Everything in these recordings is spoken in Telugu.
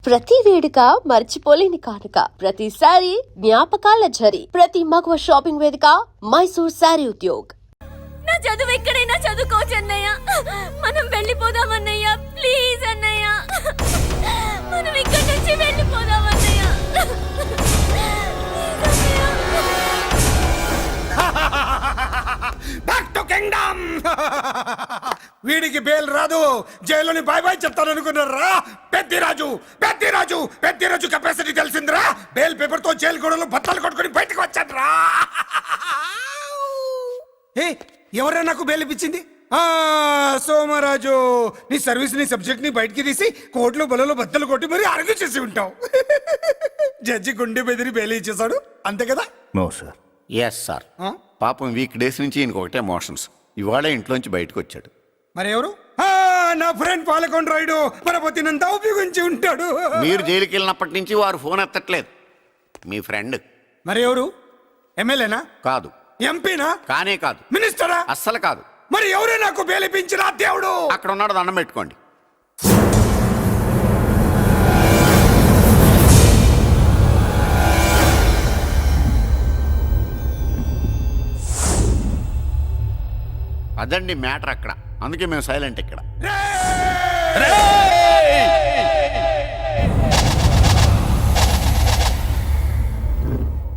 ప్రతి వేడుక మర్చిపోలేని కానుక, ప్రతిసారి జ్ఞాపకాల ఝరి, ప్రతి మగువ షాపింగ్ వేదిక మైసూర్ శారీ ఉద్యోగ్. నా చదువు ఎక్కడైనా చదువుకోవచ్చు అన్నయ్య. మనం వెళ్ళిపోదాం అన్నయ్య, ప్లీజ్ అన్నయ్య. మనం ఇక్కడి నుంచి వెళ్ళిపోదాం అన్నయ్య. Back to Kingdom. వీడికి బేల్ రాదు, జైల్లోని బాయ్ బాయ్ చెప్తాను అనుకున్నారా? పెద్దిరాజు కెపాసిటీ తెలిసిందిరా. బేల్ పేపర్ తో జైలు గోడలు బట్టలు కొట్టుకుని బయటకు వచ్చాడ్రా. ఎవరా నాకు బేల్ ఇప్పించింది? సోమరాజు. నీ సర్వీస్ ని సబ్జెక్ట్ ని బయటికి తీసి కోట్లు బలలో బద్దలు కొట్టి మరి అరుగు చేసి ఉంటావు. జడ్జి గుండె బెదిరి బేల్ ఇచ్చేసాడు, అంతే కదా? No sir. Yes sir. పాపం వీక్ డేస్ నుంచి ఈయనకు ఒకటే ఎమోషన్స్. ఇవాళ ఇంట్లోంచి బయటకు వచ్చాడు. మరి ఎవరు? నా ఫ్రెండ్ పాలకొండ రాయుడు. మరపతినంతా ఉపయోగించి ఉంటాడు. మీరు జైలుకి వెళ్ళినప్పటి నుంచి వారు ఫోన్ ఎత్తట్లేదు. మీ ఫ్రెండ్. మరి ఎవరు? ఎమ్మెల్యేనా? కాదు. ఎంపీనా? కానే కాదు. మినిస్టరా? అస్సలు కాదు. మరి ఎవరే నాకు బేలిపించిన దేవుడు? అక్కడ ఉన్నాడు, దండం పెట్టుకోండి. అదండి మ్యాటర్ అక్కడ. అందుకే మేము సైలెంట్ ఇక్కడ.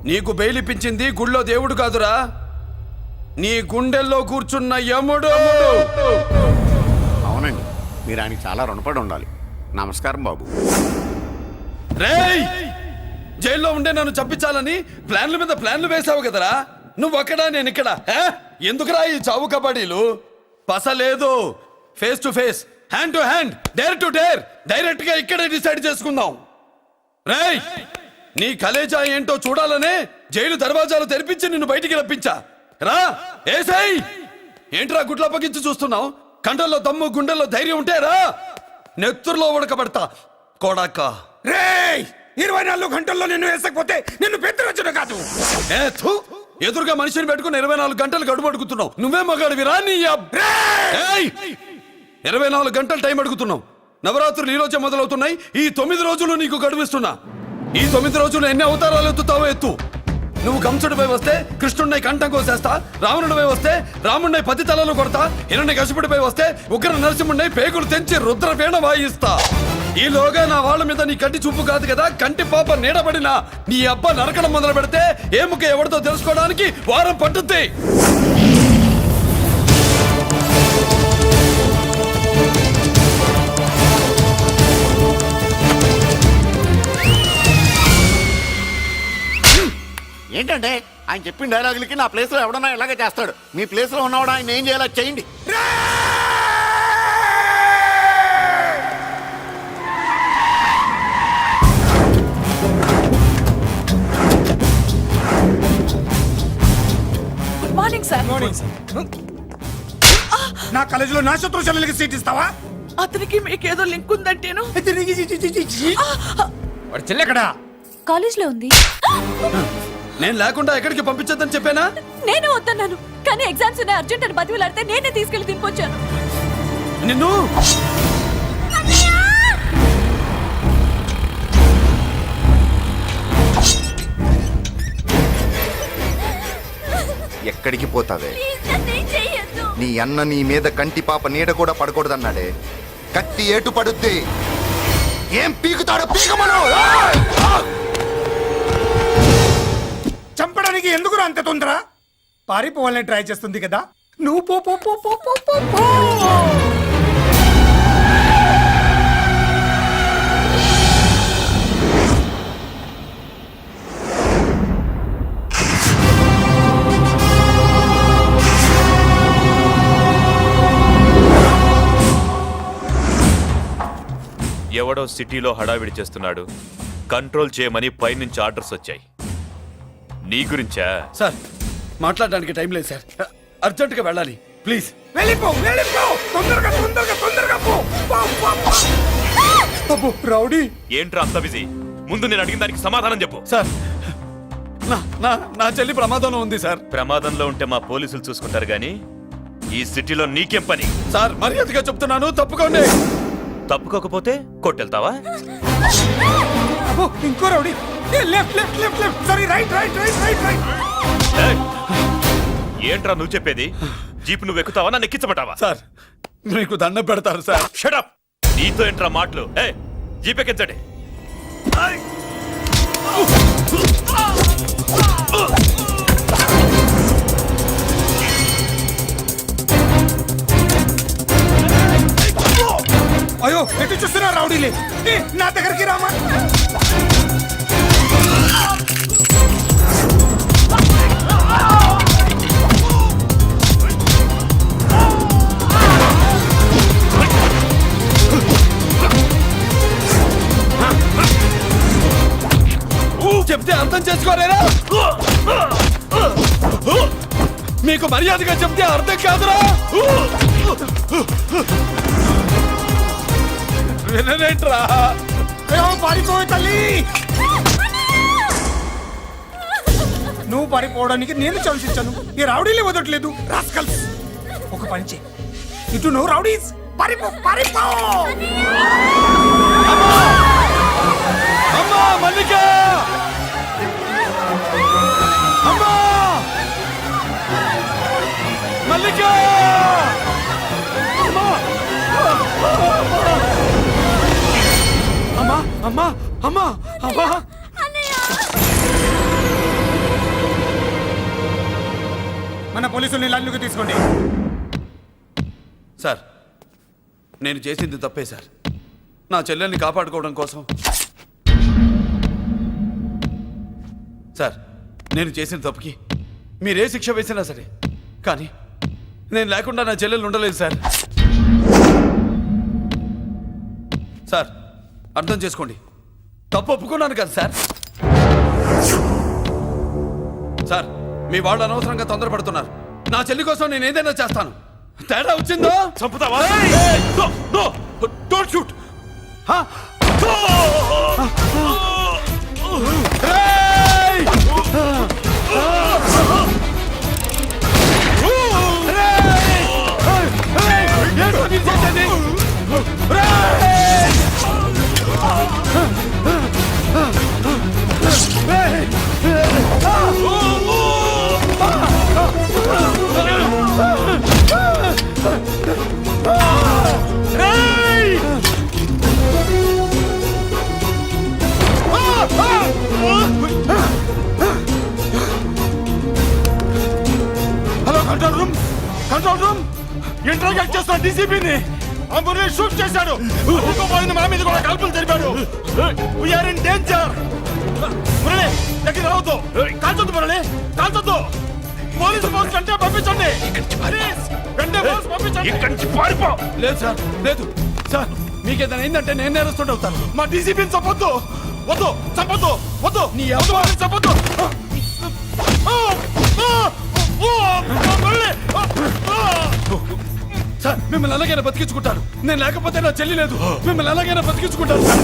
నీకు బెయిలిపించింది గుళ్ళో దేవుడు కాదురా, నీ గుండెల్లో కూర్చున్న యముడు. అవునండి, మీరు ఆయనకి చాలా రుణపడి ఉండాలి. నమస్కారం బాబు. రేయ్, జైల్లో ఉండే నన్ను చంపించాలని ప్లాన్ల మీద ప్లాన్లు వేసావు కదరా. నువ్వు అక్కడ, నేను ఇక్కడ. ఎందుకురా ఈ చావు కబడ్డీలు? పసలేదు. Face to face, hand to hand, dare to dare, direct గా ఇక్కడే డిసైడ్ చేసుకుందాం. రేయ్, నీ కలేజా ఏంటో చూడాలనే జైలు దర్వాజాలు తెరిపించి నిన్ను బయటికి రప్పించా. రా ఏసై. ఏంట్రా గుడ్ల పగించి చూస్తున్నావు? కండల్లో దమ్ము, గుండెల్లో ధైర్యం ఉంటే రా. నెత్తురులో ఉడకబడతా కోడాక. రేయ్, 24 గంటల్లో నిన్ను వేసకపోతే నిన్ను పెద్దరొచ్చుడు కాదు. ఎదురుగా మనిషిని పెట్టుకుని 24 గంటలు గడుపు అడుగుతున్నావు. నువ్వే మగాడివిరా నీ 24 గంటలు టైం అడుగుతున్నావు. నవరాత్రులు ఈ రోజే మొదలవుతున్నాయి. ఈ 9 రోజులు నీకు గడువిస్తున్నా. ఈ 9 రోజులు ఎన్ని అవతారాలు ఎత్తుతావో ఎత్తు. నువ్వు కంసుడిపై వస్తే కృష్ణుడిని కంఠం కోసేస్తా, రావణుడిపై వస్తే రాముడిని 10 తలలు కొడతా, హిరణ్యకశిపుడిపై వస్తే ఉగ్ర నరసింహుడిని పేగులు తెంచి రుద్రపేణ వాయిస్తా. ఈలోగా నా వాళ్ళ మీద నీ కంటి చూపు కాదు కదా, కంటి పాప నీడబడిన నీ అబ్బ నరకడం మొదలు పెడితే ఏముక ఎవరితో తెలుసుకోవడానికి వారం పట్టుద్ది. ఏంటంటే ఆయన చెప్పిన డైలాగులకి నా ప్లేస్ లో ఎవడన్నా ఇలాగే చేస్తాడు. మీ ప్లేస్ లో ఉన్నవాడు ఆయన ఏం చేయాలో చేయండి. Good morning sir. నా కాలేజీలో నా శత్రు చెల్లెలకి సీట్ ఇస్తావా? అతనికి మీకేదో లింక్ ఉందంటేను. వాడి చెల్లెక్కడా? కాలేజ్ లో ఉంది. నేను లేకుండా ఎక్కడికి పంపించొద్దని చెప్పానా? నేను వద్దన్నాను, కానీ ఎగ్జామ్స్ ఉన్నాయి, అర్జెంట్ అని బతిలాడితే నేనే తీసుకెళ్లి తినిపోచ్చాను. నిన్ను ఎక్కడికి పోతావే? నీ అన్న నీ మీద కంటి పాప నీడ కూడా పడకూడదన్నాడే. కత్తి ఏటు పడుద్ది. ఏం పీకుతాడో పీకమను. చంపడానికి ఎందుకు అంత తొందర? పారిపోవాలని ట్రై చేస్తుంది కదా. నువ్వు పో పో పో పో పో పో పో. ఎవడో సిటీలో హడావిడి చేస్తున్నాడు, కంట్రోల్ చేయమని పైనుంచి ఆర్డర్స్ వచ్చాయి. నీ గురించా? సార్, మాట్లాడడానికి టైం లేదు సార్, అర్జెంట్ గా వెళ్ళాలి. ప్లీజ్ వెళ్ళిపో, వెళ్ళిపో, తొందరగా తొందరగా తొందరగా పో. అబ్బో రౌడీ, ఏంట్రా అంత బిజీ? ముందు నేను అడిగిన దానికి సమాధానం చెప్పు. సార్, నా చెల్లి ప్రమాదంలో ఉంది సార్. ప్రమాదంలో ఉంటే మా పోలీసులు చూసుకుంటారు గానీ ఈ సిటీలో నీకేం పని? సార్, మర్యాదగా చెప్తున్నాను, తప్పుకోండి. తప్పుకోకపోతే కొట్టెళ్తావా? అబ్బో ఇంకో rowdy left left left left sorry right right right right right ఏయ్! ఏంట్రా నువ్వు చెప్పేది? జీప్ నువ్వు ఎక్కుతావా నన్ను ఎక్కించబట్టావా? సార్ మీకు దండం పెడతారు సార్. షడప్! నీతో ఏంట్రా మాటలు? ఏ జీప్ ఎక్కించండి. అయ్యో ఎటు చూస్తున్నా రౌడీలే నా దగ్గరికి రామా. చెప్తే అర్థం చేసుకోలేరా? మీకు మర్యాదగా చెప్తే అర్థం కాదురా? వినరేంట్రా? అయ్యో పారిపోయి తల్లి. నువ్వు పారిపోవడానికి నేను ఛాన్స్ ఇచ్చాను. ఈ రౌడీలే వదలట్లేదు రాస్కల్స్. ఒక పని చేయి, ఇటు నువ్వు రౌడీస్ పారిపో పారిపో. అమ్మా మల్లిక! అమ్మా మల్లిక! అమ్మా అమ్మా అమ్మా అమ్మా! మన పోలీసుల్ని లైన్లోకి తీసుకోండి. సార్ నేను చేసింది తప్పే సార్. నా చెల్లెల్ని కాపాడుకోవడం కోసం సార్ నేను చేసిన తప్పుకి మీరే శిక్ష వేసినా సరే, కానీ నేను లేకుండా నా చెల్లెలు ఉండలేదు సార్. సార్ అర్థం చేసుకోండి, తప్పు ఒప్పుకున్నాను కదా సార్. సార్ మీ వాళ్ళు అనవసరంగా తొందరపడుతున్నారు. నా చెల్లి కోసం నేను ఏదైనా చేస్తాను. తేడా వచ్చిందో చంపుతావా? Don't shoot. Hello control room, control room. Interrogate చేస్తున్న డీసీపీని అంబులెన్స్ షూట్ చేశాడు. పోయింది మన మీద కూడా కాల్పులు జరిపాడు. We are in danger. మురళి దగ్గర రావద్దు, కాల్చొద్దు మురళి, కాల్చొద్దు. పోలీసు ఫోర్స్ వెంటనే పంపించండి. వెంటనే ఫోర్స్ పంపించండి. ఇక్కడి నుంచి పారిపో. లేదు సార్, లేదు సార్. మీకేదైనా అయిందంటే నేను నేరస్తుంటే అవుతాను. మా డీసీపీని చంపొద్దు, వద్దు, చంపొద్దు, వద్దు, నీ ఎవరు వాళ్ళని చంపొద్దు. సార్ మిమ్మల్ని అలాగైనా బతికించుకుంటాను. నేను లేకపోతే నా చెల్లి లేదు. మిమ్మల్ని అలాగైనా బతికించుకుంటాను సార్.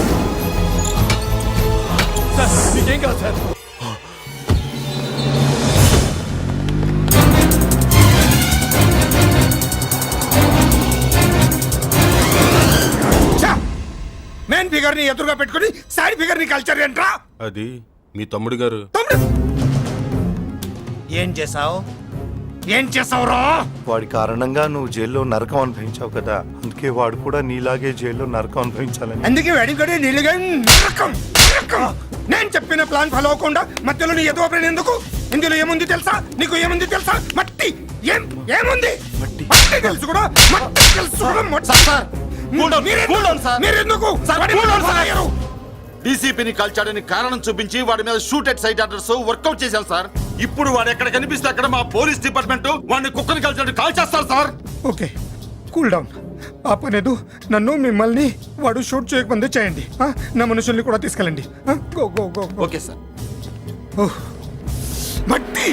సార్ మీకేం కాదు సార్. మెయిన్ ఫిగర్ ని ఎదురుగా పెట్టుకుని సైడ్ ఫిగర్ ని కల్చర్ ఏంట్రా? అది మీ తమ్ముడు గారు. ఏం చేసావు? ఏం చేసావురా? వాడి కారణంగా నువ్వు జైల్లో నరకం అనుభవించావు కదా, అందుకే వాడు కూడా నీలాగే జైల్లో నరకం అనుభవించాలని. అందుకే వెడిగడి నీళ్ళగా నరకం నరకం. నేను చెప్పిన ప్లాన్ ఫాలో అవ్వకుండా మధ్యలో నీ ఎదువ ప్రేమ ఎందుకు? ఇందులో ఏముంది తెలుసా? నీకు ఏముంది తెలుసా? మట్టి. ఏముంది? మట్టి తెలుసు కూడా, మట్టి తెలుసు కూడా. మీరెందుకు డీసీపీని కాల్చాడని కారణం చూపించి వాడి మీద shoot at sight orders work out చేశాం సార్. ఇప్పుడు వాడు ఎక్కడ కనిపిస్తే అక్కడ మా పోలీస్ డిపార్ట్మెంట్ వాడిని కుక్కని కాల్చాడు కాల్ చేస్తారు సార్. Okay cool down. ఆ పనేదు నన్ను మిమ్మల్ని వాడు షూట్ చేయకముందే చేయండి. నా మనుషుల్ని కూడా తీసుకెళ్ళండి. Go go go. Okay sir. మట్టి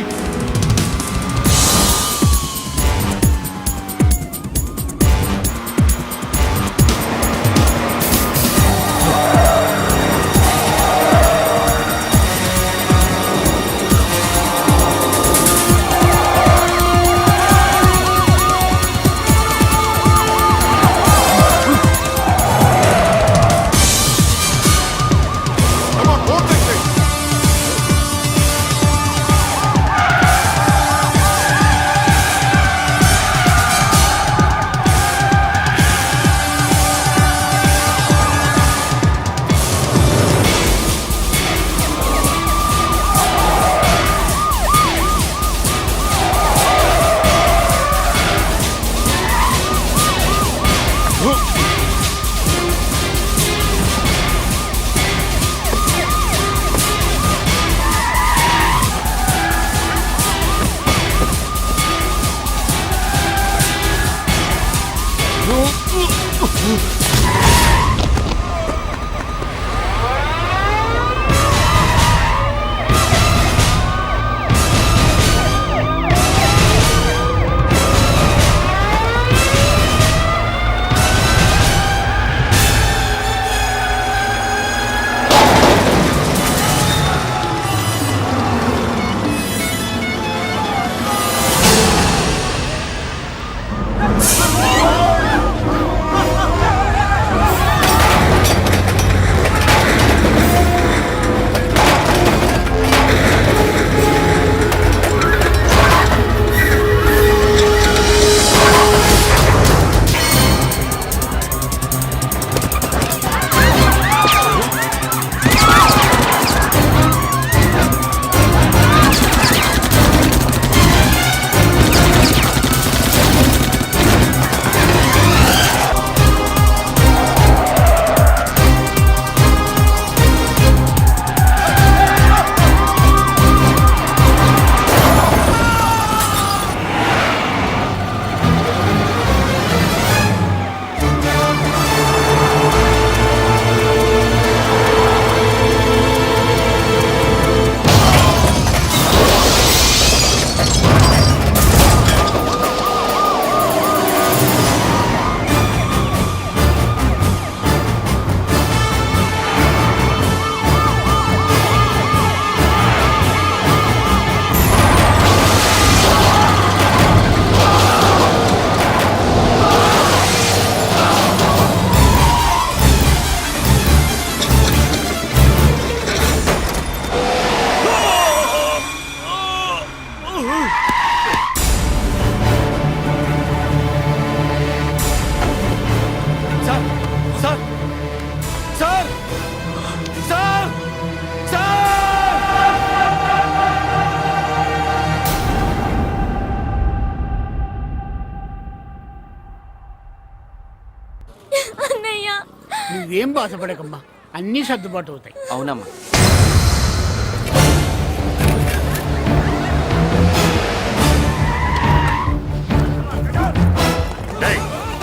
నువ్వేం బాధపడకమ్మా, అన్నీ సర్దుబాటు అవుతాయి. అవునమ్మా.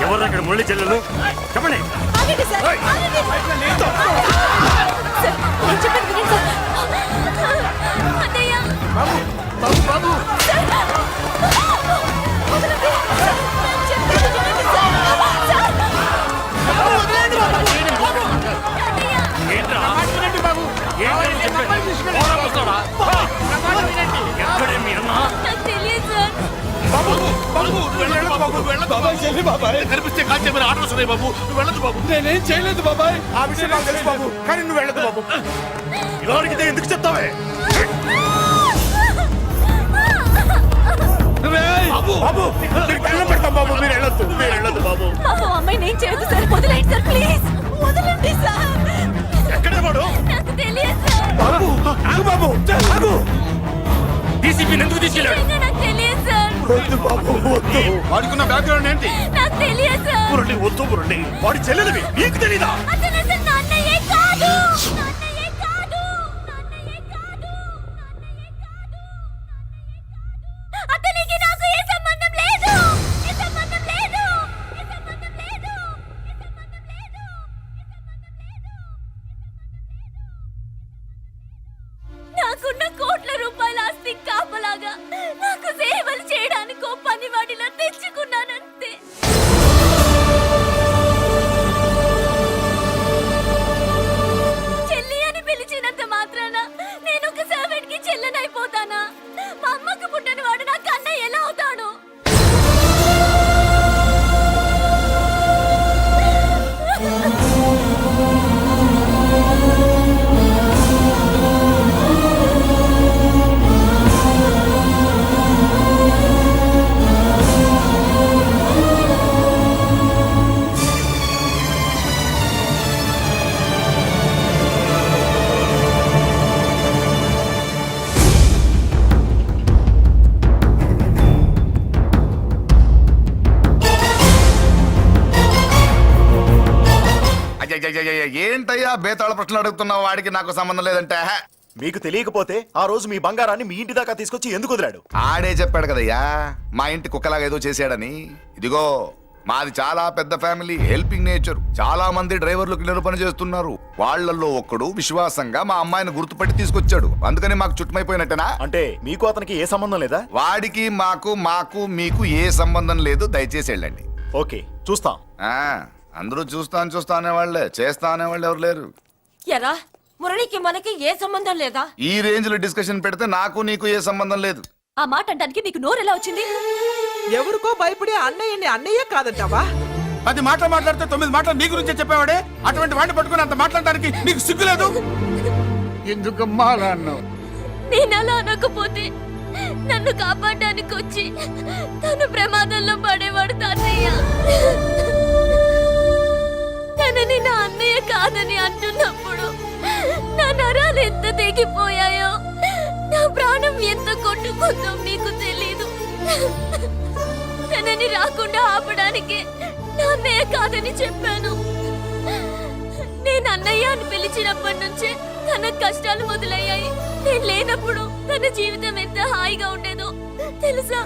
ఎవరు అక్కడ మురళి చెల్లెలు చెప్పండి. ఆగండి సార్, ఆగండి. సార్, నేను చెప్పేది వినండి సార్. అన్నయ్య. బాబు బాబు బాబు వదలండి. నేను చెప్పేది వినండి సార్. సార్. అన్నయ్య. వినండి బాబు, నాకు తెలియదు సార్. బాబాయ్ చెల్లి బాబాయ్ కనిపిస్తే కాల్చే ఆర్డర్స్ ఉన్నాయి బాబు. నువ్వు వెళ్ళదు బాబు. నేనేం చేయలేదు బాబాయ్. ఆ విషయం నాకు తెలుసు బాబు, కానీ నువ్వు వెళ్ళదు బాబు. ఇలా అడిగితే ఎందుకు చెప్తావే? రేయ్! బాబు నీకు దండం పెడతాం బాబు, మీరు వెళ్ళొద్దు, మీరు వెళ్ళొద్దు బాబు. పాపం అమ్మాయి నేను చేయదు సార్. వదిలేండి సార్, ప్లీజ్ వదలండి సార్. ఎక్కడే వాడు? నాకు తెలియదు సార్. బాబు ఆగు బాబు, ఆగు. డీసీపీ ఎందుకు తీసుకెళ్ళాడు? నిజంగా నాకు తెలియదు సార్. వద్దు బాబు, వద్దు. వాడుకున్న బ్యాక్గ్రౌండ్ ఏంటి? నాకు తెలియదు సార్. మురళి వద్దు మురళి, వాడి చెల్లెలివి నీకు తెలీదా? అతను అసలు నా అన్నయ్యే కాదు. నా అన్నయ్యే కాదు. నా అన్నయ్యే కాదు. నా అన్నయ్యే కాదు. అతనికి నాకు ఏ సంబంధం లేదు. ఏ సంబంధం లేదు. ఏ సంబంధం లేదు. ఏ సంబంధం లేదు. నాకున్న కోట్ల రూపాయల ఆస్తి కాపలాగా నాకు సేవలు చేయడానికి ఓ పనివాడిలా తెచ్చుకున్నానంతే. చెల్లి అని పిలిచినంత మాత్రాన నేను ఒక సర్వెంట్ కి చెల్లెనైపోతానా? మా అమ్మకు పుట్టిన వాడు నాకు అన్నయ్య ఎలా అవుతాడు? అయ్యయ్యయ్యయ్య, ఏంటయ్యా బేతాళ ప్రశ్నలు అడుగుతున్నావు? వాడికి నాకు సంబంధం లేదంటే హే. మీకు తెలియకపోతే ఆ రోజు మీ బంగారాన్ని మీ ఇంటి దాకా తీసుకొచ్చి ఎందుకు వదిలాడు? ఆడే చెప్పాడు కదయ్యా, మా ఇంటి కుక్కలాగా ఏదో చేశాడని. ఇదిగో మాది చాలా పెద్ద ఫ్యామిలీ, హెల్పింగ్ నేచర్. చాలా మంది డ్రైవర్లు క్లీనర్ పని చేస్తున్నారు. వాళ్ళల్లో ఒక్కడు విశ్వాసంగా మా అమ్మాయిని గుర్తుపట్టి తీసుకొచ్చాడు. అందుకని మాకు చుట్టుమైపోయినట్టేనా? అంటే మీకు అతనికి ఏ సంబంధం లేదా? వాడికి మాకు మీకు ఏ సంబంధం లేదు. దయచేసి వెళ్ళండి. ఓకే, చూస్తాం. ఆ, అందరూ చూస్తా అనేవాళ్లే, చేస్తా అనేవాళ్ళు ఎవరు లేరు. ఎరా మురళికి మనకి ఏ సంబంధం లేదా? ఈ రేంజ్ లో డిస్కషన్ పెడితే నాకు నీకు ఏ సంబంధం లేదు. ఆ మాట అంటానికి మీకు నోరు ఎలా వచ్చింది? ఎవరికో భయపడి అన్నయ్యని అన్నయ్య కాదంటావా? 10 మాటలు మాట్లాడితే 9 మాటలు నీ గురించే చెప్పేవాడే. అటువంటి వాడిని పట్టుకుని అంత మాట్లాడడానికి నీకు సిగ్గు లేదు? ఎందుకమ్మా అలా అన్నావు? నేను అలా అనకపోతే నన్ను కాపాడడానికి వచ్చి తను ప్రమాదంలో పడేవాడు తాతయ్య. తనని నా అన్నయ్య కాదని అంటున్నప్పుడు నా నరాలు ఎంత తెగిపోయాయో, నా ప్రాణం ఎంత కొట్టుకుందో మీకు తెలీదు. తనని రాకుండా ఆపడానికి నా అన్నయ్య కాదని చెప్పాను. నేను అన్నయ్య అని పిలిచినప్పటి నుంచే తన కష్టాలు మొదలయ్యాయి. నేను లేనప్పుడు తన జీవితం ఎంత హాయిగా ఉండేదో తెలుసా?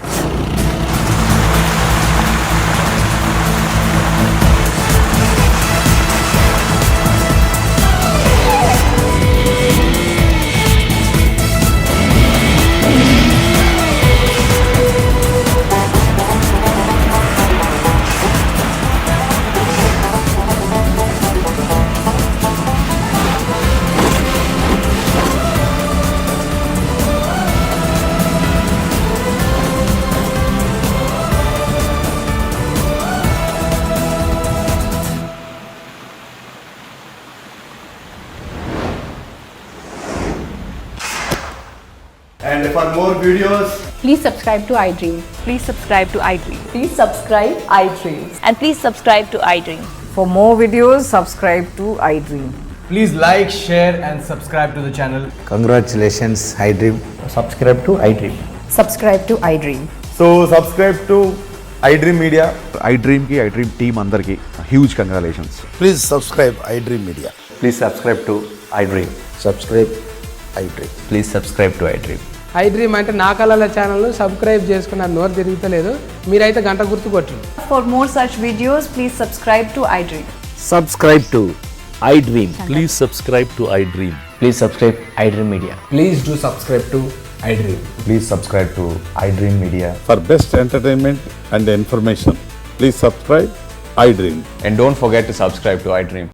And for more videos, please subscribe to iDream. Please subscribe to iDream. Please subscribe iDream. And please subscribe to iDream. For more videos, subscribe to iDream. Please like, share and subscribe to the channel. Congratulations, iDream. Subscribe to iDream. Subscribe to iDream. So subscribe to iDream media, iDream team అందరికి huge congratulations. Please subscribe iDream media. Please subscribe to iDream. Subscribe iDream. Please subscribe to iDream. IDream అంటే నా కళల ఛానల్ సబ్స్క్రైబ్ చేసుకున్న నోరు తిరుగుతలేదు, మీరైతే గంట గుర్తు కొట్టండి. For more such videos, please subscribe to iDream. Subscribe to iDream. Please subscribe to iDream. Please subscribe iDream media. Please do subscribe to iDream. Please subscribe to iDream media. For best entertainment and information please subscribe I dream. And don't forget to subscribe to iDream.